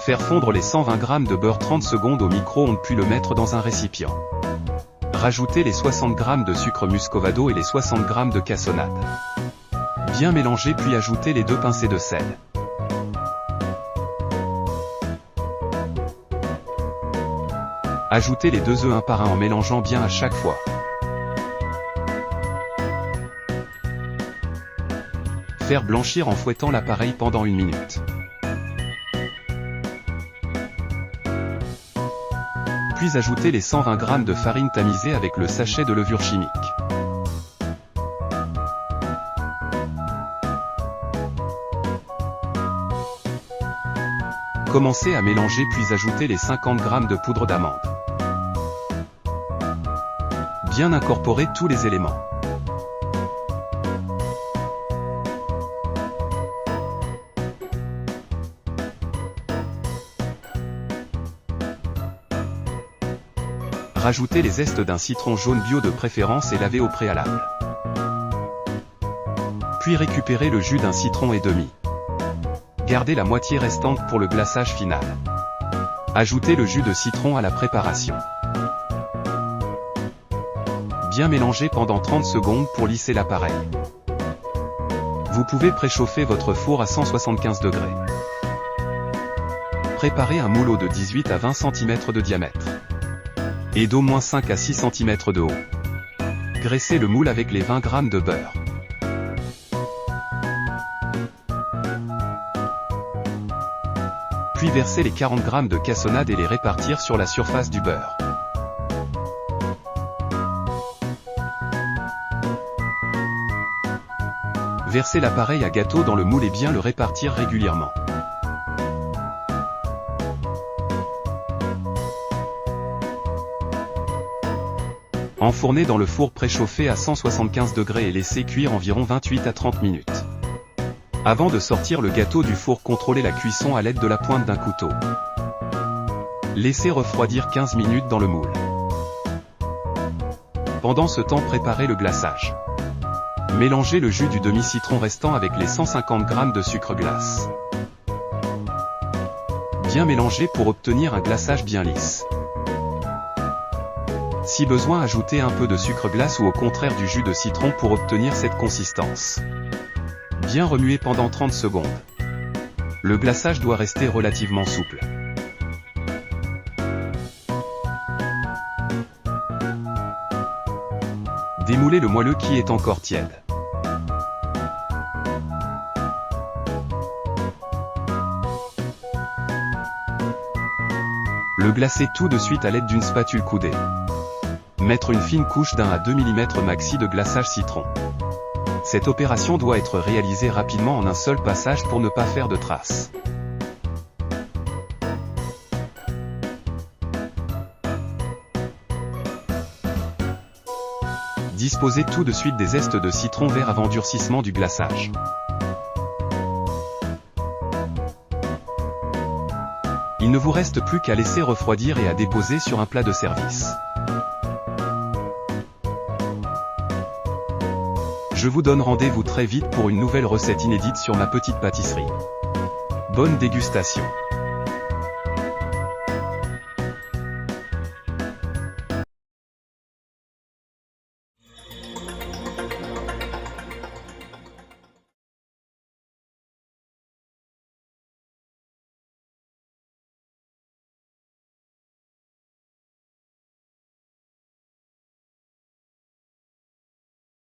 Faire fondre les 120 g de beurre 30 secondes au micro-ondes puis le mettre dans un récipient. Rajouter les 60 g de sucre muscovado et les 60 g de cassonade. Bien mélanger puis ajouter les 2 pincées de sel. Ajoutez les 2 œufs un par un en mélangeant bien à chaque fois. Faire blanchir en fouettant l'appareil pendant 1 minute. Puis ajouter les 120 g de farine tamisée avec le sachet de levure chimique. Commencez à mélanger puis ajouter les 50 g de poudre d'amande. Bien incorporer tous les éléments. Rajoutez les zestes d'un citron jaune bio de préférence et lavé au préalable. Puis récupérez le jus d'un citron et demi. Gardez la moitié restante pour le glaçage final. Ajoutez le jus de citron à la préparation. Bien mélanger pendant 30 secondes pour lisser l'appareil. Vous pouvez préchauffer votre four à 175 degrés. Préparez un moule de 18 à 20 cm de diamètre et d'au moins 5 à 6 cm de haut. Graissez le moule avec les 20 g de beurre. Puis versez les 40 g de cassonade et les répartir sur la surface du beurre. Versez l'appareil à gâteau dans le moule et bien le répartir régulièrement. Enfournez dans le four préchauffé à 175 degrés et laissez cuire environ 28 à 30 minutes. Avant de sortir le gâteau du four, contrôlez la cuisson à l'aide de la pointe d'un couteau. Laissez refroidir 15 minutes dans le moule. Pendant ce temps, préparez le glaçage. Mélangez le jus du demi-citron restant avec les 150 g de sucre glace. Bien mélanger pour obtenir un glaçage bien lisse. Si besoin, ajoutez un peu de sucre glace ou au contraire du jus de citron pour obtenir cette consistance. Bien remuer pendant 30 secondes. Le glaçage doit rester relativement souple. Démoulez le moelleux qui est encore tiède. Le glacez tout de suite à l'aide d'une spatule coudée. Mettre une fine couche d'1 à 2 mm maxi de glaçage citron. Cette opération doit être réalisée rapidement en un seul passage pour ne pas faire de traces. Disposez tout de suite des zestes de citron vert avant durcissement du glaçage. Il ne vous reste plus qu'à laisser refroidir et à déposer sur un plat de service. Je vous donne rendez-vous très vite pour une nouvelle recette inédite sur ma petite pâtisserie. Bonne dégustation!